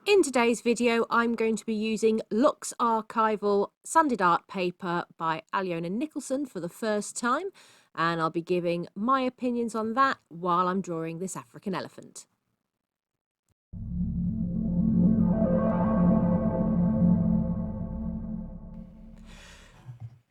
In today's video, I'm going to be using LuxArchival sanded art paper by Aliona Nicholson for the first time, and I'll be giving my opinions on that while I'm drawing this African elephant.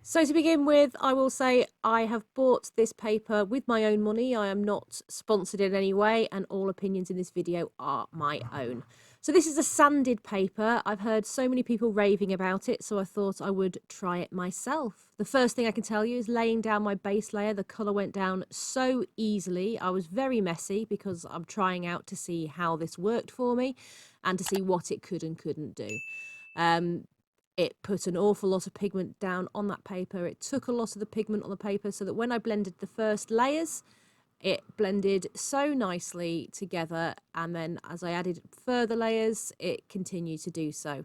So to begin with, I will say I have bought this paper with my own money. I am not sponsored in any way, and all opinions in this video are my own. So this is a sanded paper. I've heard so many people raving about it, so I thought I would try it myself. The first thing I can tell you is laying down my base layer. The colour went down so easily. I was very messy because I'm trying out to see how this worked for me and to see what it could and couldn't do. It put an awful lot of pigment down on that paper. It took a lot of the pigment on the paper so that when I blended the first layers, it blended so nicely together. And then as I added further layers, it continued to do so.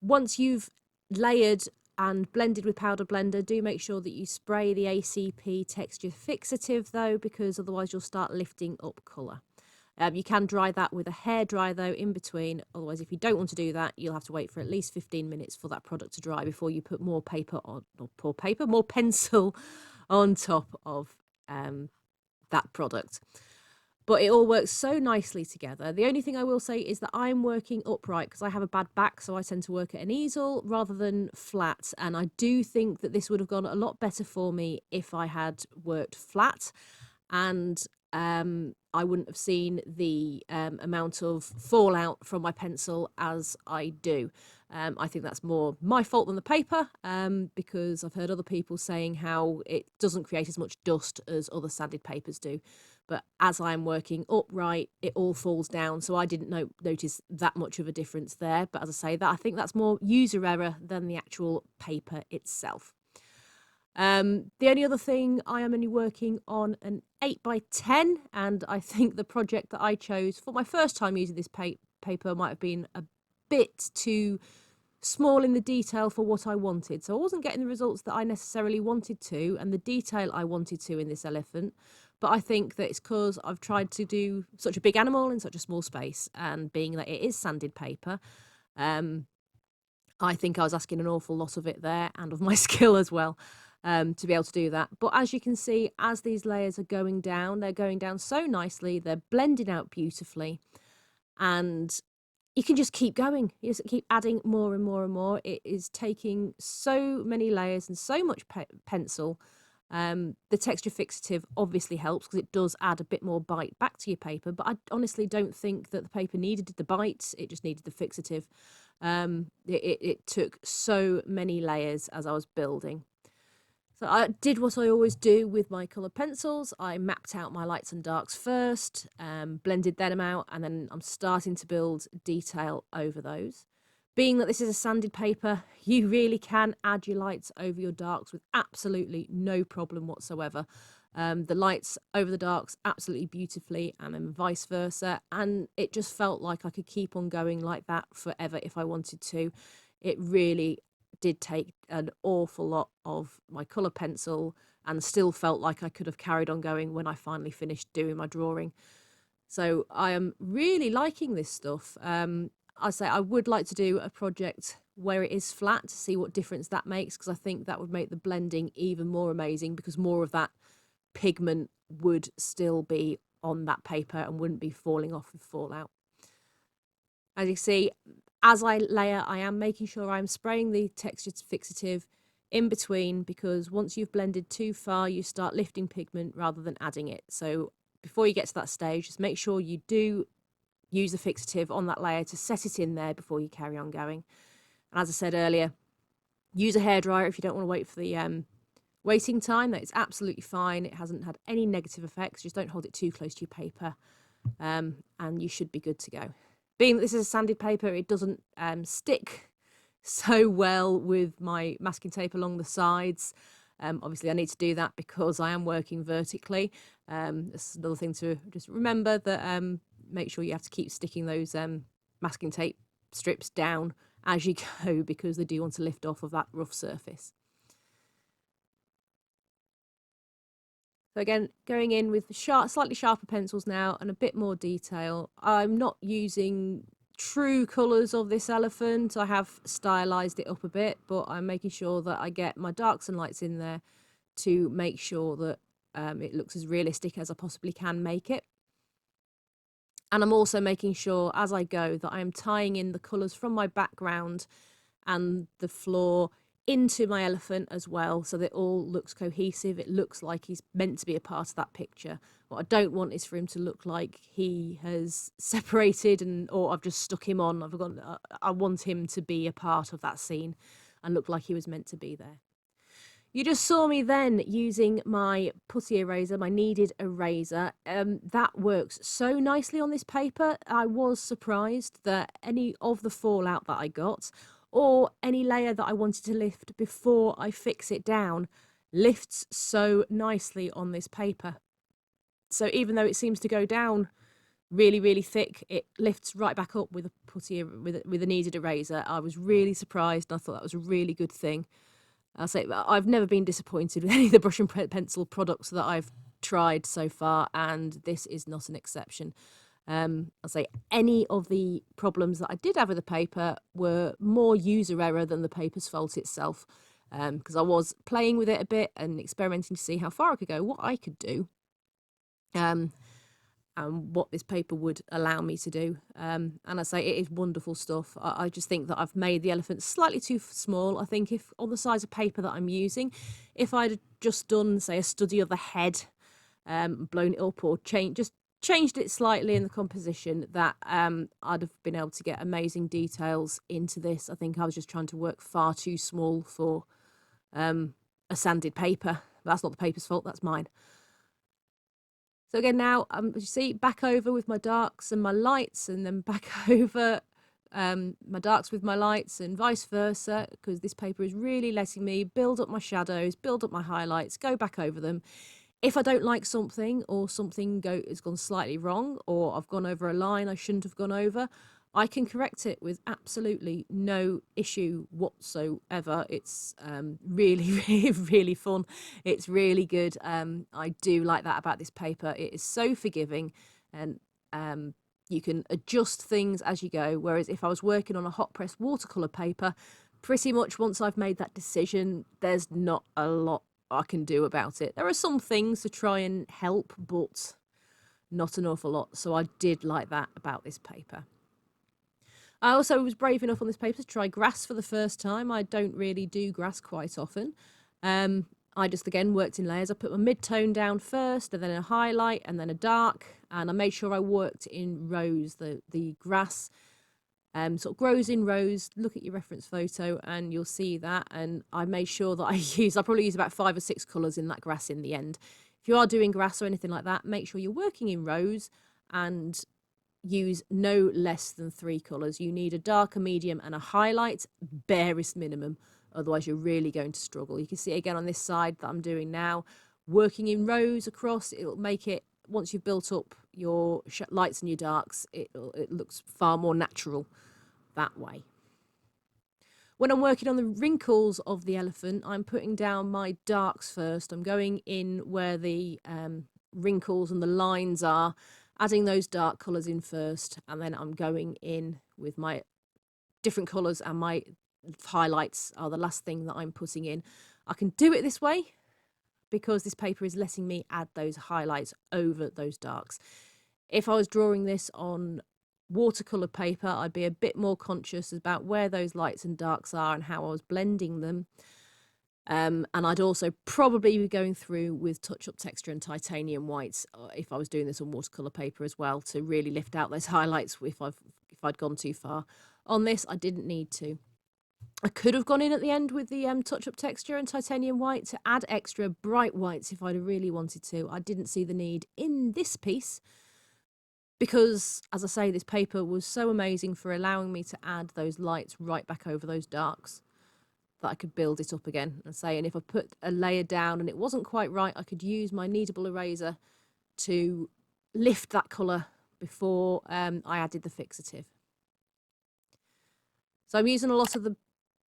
Once you've layered and blended with powder blender, do make sure that you spray the ACP texture fixative though, because otherwise you'll start lifting up colour. You can dry that with a hairdryer though in between. Otherwise, if you don't want to do that, you'll have to wait for at least 15 minutes for that product to dry before you put more paper on, or more pencil on top of that product. But it all works so nicely together. The only thing I will say is that I'm working upright because I have a bad back, so I tend to work at an easel rather than flat. And I do think that this would have gone a lot better for me if I had worked flat. And I wouldn't have seen the amount of fallout from my pencil as I do. I think that's more my fault than the paper, because I've heard other people saying how it doesn't create as much dust as other sanded papers do. But as I'm working upright, it all falls down. So I didn't notice that much of a difference there. But as I say, I think that's more user error than the actual paper itself. The only other thing, I am only working on an 8x10, and I think the project that I chose for my first time using this paper might have been a bit too small in the detail for what I wanted. So I wasn't getting the results that I necessarily wanted to and the detail I wanted to in this elephant. But I think that it's because I've tried to do such a big animal in such a small space, and being that it is sanded paper, I think I was asking an awful lot of it there and of my skill as well. To be able to do that. But as you can see, as these layers are going down, they're going down so nicely, they're blending out beautifully, and you can just keep going. You just keep adding more and more and more. It is taking so many layers and so much pencil. The texture fixative obviously helps because it does add a bit more bite back to your paper, but I honestly don't think that the paper needed the bite, it just needed the fixative. It took so many layers as I was building. So I did what I always do with my colour pencils. I mapped out my lights and darks first, blended them out, and then I'm starting to build detail over those. Being that this is a sanded paper, you really can add your lights over your darks with absolutely no problem whatsoever. The lights over the darks absolutely beautifully, and then vice versa. And it just felt like I could keep on going like that forever if I wanted to. It really did take an awful lot of my colour pencil and still felt like I could have carried on going when I finally finished doing my drawing. So I am really liking this stuff. I say I would like to do a project where it is flat to see what difference that makes, because I think that would make the blending even more amazing, because more of that pigment would still be on that paper and wouldn't be falling off with fallout. As you see, as I layer, I am making sure I'm spraying the texture fixative in between, because once you've blended too far, you start lifting pigment rather than adding it. So before you get to that stage, just make sure you do use the fixative on that layer to set it in there before you carry on going. And as I said earlier, use a hairdryer if you don't want to wait for the waiting time. That is absolutely fine. It hasn't had any negative effects. Just don't hold it too close to your paper, and you should be good to go. Being that this is a sanded paper, it doesn't stick so well with my masking tape along the sides. Obviously, I need to do that because I am working vertically. That's another thing to just remember, that make sure you have to keep sticking those masking tape strips down as you go, because they do want to lift off of that rough surface. So again, going in with slightly sharper pencils now and a bit more detail. I'm not using true colours of this elephant. I have stylised it up a bit, but I'm making sure that I get my darks and lights in there to make sure that it looks as realistic as I possibly can make it. And I'm also making sure as I go that I'm tying in the colours from my background and the floor into my elephant as well, so that it all looks cohesive. It looks like he's meant to be a part of that picture. What I don't want is for him to look like he has separated or I've just stuck him on. I want him to be a part of that scene and look like he was meant to be there. You just saw me then using my putty eraser, my kneaded eraser. That works so nicely on this paper. I was surprised that any of the fallout that I got, or any layer that I wanted to lift before I fix it down, lifts so nicely on this paper. So even though it seems to go down really, really thick, it lifts right back up with a putty, with a kneaded eraser. I was really surprised, and I thought that was a really good thing. I'll say I've never been disappointed with any of the brush and pencil products that I've tried so far, and this is not an exception. I'll say any of the problems that I did have with the paper were more user error than the paper's fault itself, because I was playing with it a bit and experimenting to see how far I could go, what I could do, and what this paper would allow me to do. And I say it is wonderful stuff. I just think that I've made the elephant slightly too small. I think if on the size of paper that I'm using, if I'd just done, say, a study of the head, blown it up or changed it slightly in the composition, that I'd have been able to get amazing details into this. I think I was just trying to work far too small for a sanded paper. That's not the paper's fault, that's mine. So again now, as you see, back over with my darks and my lights, and then back over my darks with my lights, and vice versa, because this paper is really letting me build up my shadows, build up my highlights, go back over them. If I don't like something, or something has gone slightly wrong, or I've gone over a line I shouldn't have gone over, I can correct it with absolutely no issue whatsoever. It's really, really, really fun. It's really good. I do like that about this paper. It is so forgiving, and you can adjust things as you go. Whereas if I was working on a hot press watercolour paper, pretty much once I've made that decision, there's not a lot I can do about it. There are some things to try and help, but not an awful lot. So I did like that about this paper. I also was brave enough on this paper to try grass for the first time. I don't really do grass quite often. I just, again, worked in layers. I put my mid-tone down first, and then a highlight, and then a dark, and I made sure I worked in rows. The grass sort of grows in rows. Look at your reference photo and you'll see that. And I made sure that I probably use about 5 or 6 colours in that grass in the end. If you are doing grass or anything like that, make sure you're working in rows and use no less than 3 colours. You need a dark, a medium and a highlight, barest minimum. Otherwise you're really going to struggle. You can see again on this side that I'm doing now, working in rows across. It'll make it, once you've built up your lights and your darks, it looks far more natural that way. When I'm working on the wrinkles of the elephant, I'm putting down my darks first. I'm going in where the wrinkles and the lines are, adding those dark colours in first, and then I'm going in with my different colours, and my highlights are the last thing that I'm putting in. I can do it this way because this paper is letting me add those highlights over those darks. If I was drawing this on watercolour paper, I'd be a bit more conscious about where those lights and darks are and how I was blending them. And I'd also probably be going through with touch-up texture and titanium whites if I was doing this on watercolour paper as well, to really lift out those highlights if I'd gone too far. On this, I didn't need to. I could have gone in at the end with the touch-up texture and titanium white to add extra bright whites if I'd really wanted to. I didn't see the need in this piece because, as I say, this paper was so amazing for allowing me to add those lights right back over those darks that I could build it up again. And if I put a layer down and it wasn't quite right, I could use my kneadable eraser to lift that colour before I added the fixative. So I'm using a lot of the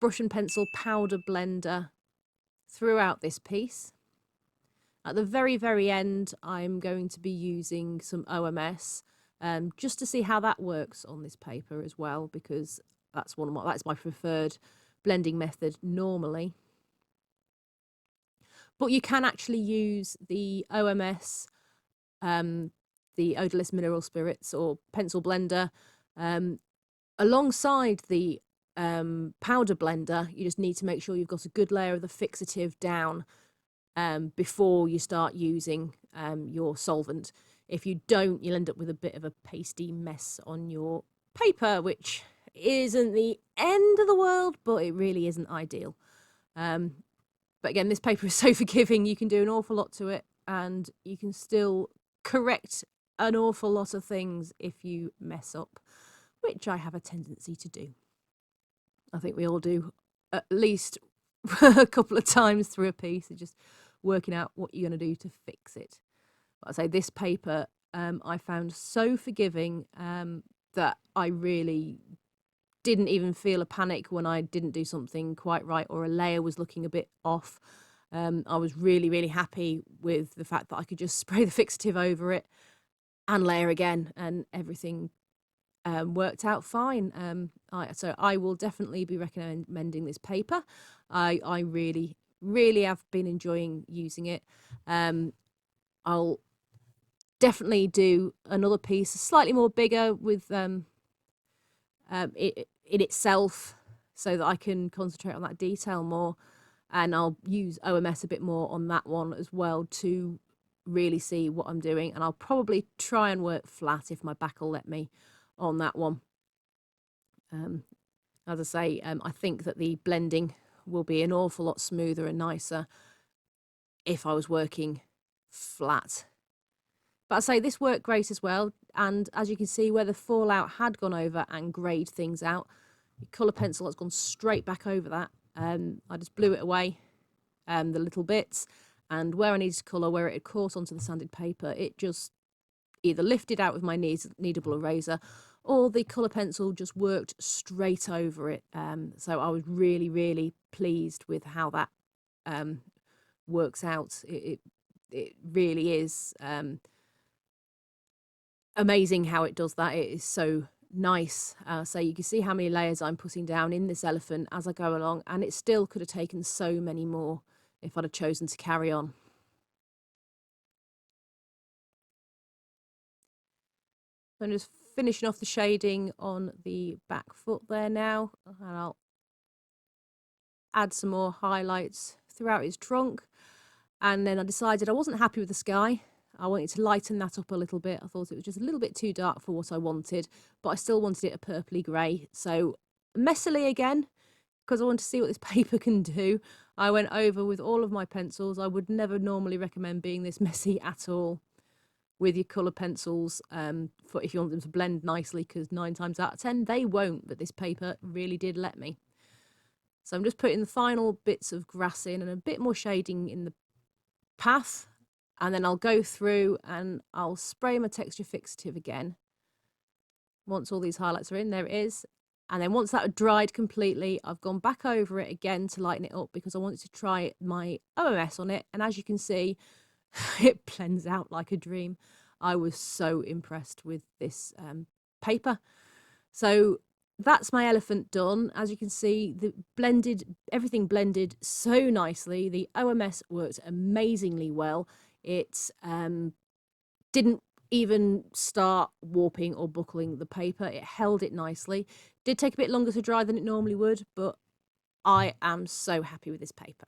brush and pencil powder blender throughout this piece. At the very, very end, I'm going to be using some OMS. just to see how that works on this paper as well, because that's my preferred blending method normally. But you can actually use the OMS, the odorless mineral spirits or pencil blender, alongside the powder blender. You just need to make sure you've got a good layer of the fixative down before you start using your solvent. If you don't, you'll end up with a bit of a pasty mess on your paper, which isn't the end of the world, but it really isn't ideal. But again, this paper is so forgiving, you can do an awful lot to it, and you can still correct an awful lot of things if you mess up, which I have a tendency to do. I think we all do at least a couple of times through a piece, and just working out what you're going to do to fix it. But I say this paper I found so forgiving that I really didn't even feel a panic when I didn't do something quite right or a layer was looking a bit off. I was really, really happy with the fact that I could just spray the fixative over it and layer again, and everything worked out fine. So I will definitely be recommending this paper. I really, really have been enjoying using it. I'll definitely do another piece, slightly more bigger, with it in itself, so that I can concentrate on that detail more. And I'll use OMS a bit more on that one as well to really see what I'm doing. And I'll probably try and work flat if my back will let me on that one. As I say, I think that the blending will be an awful lot smoother and nicer if I was working flat. But I say this worked great as well. And as you can see, where the fallout had gone over and greyed things out, the colour pencil has gone straight back over that. I just blew it away, the little bits, and where I needed to colour, where it had caught onto the sanded paper, it just either lifted out with my kneadable eraser, or the colour pencil just worked straight over it. So I was really, really pleased with how that works out. It really is amazing how it does that. It is so nice. So you can see how many layers I'm putting down in this elephant as I go along, and it still could have taken so many more if I'd have chosen to carry on. I'm just finishing off the shading on the back foot there now, and I'll add some more highlights throughout his trunk. And then I decided I wasn't happy with the sky. I wanted to lighten that up a little bit. I thought it was just a little bit too dark for what I wanted, but I still wanted it a purpley grey. So messily again, because I want to see what this paper can do, I went over with all of my pencils. I would never normally recommend being this messy at all with your colour pencils for if you want them to blend nicely, because 9 times out of 10 they won't, but this paper really did let me. So I'm just putting the final bits of grass in and a bit more shading in the path, and then I'll go through and I'll spray my texture fixative again once all these highlights are in. There it is. And then once that had dried completely, I've gone back over it again to lighten it up, because I wanted to try my OMS on it, and as you can see, it blends out like a dream. I was so impressed with this paper. So that's my elephant done. As you can see, everything blended so nicely. The OMS worked amazingly well. It didn't even start warping or buckling the paper. It held it nicely. Did take a bit longer to dry than it normally would, but I am so happy with this paper.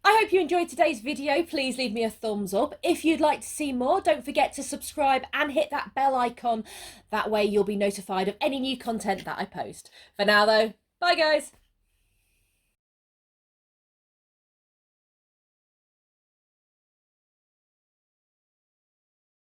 I hope you enjoyed today's video. Please leave me a thumbs up. If you'd like to see more, don't forget to subscribe and hit that bell icon. That way you'll be notified of any new content that I post. For now though, bye guys.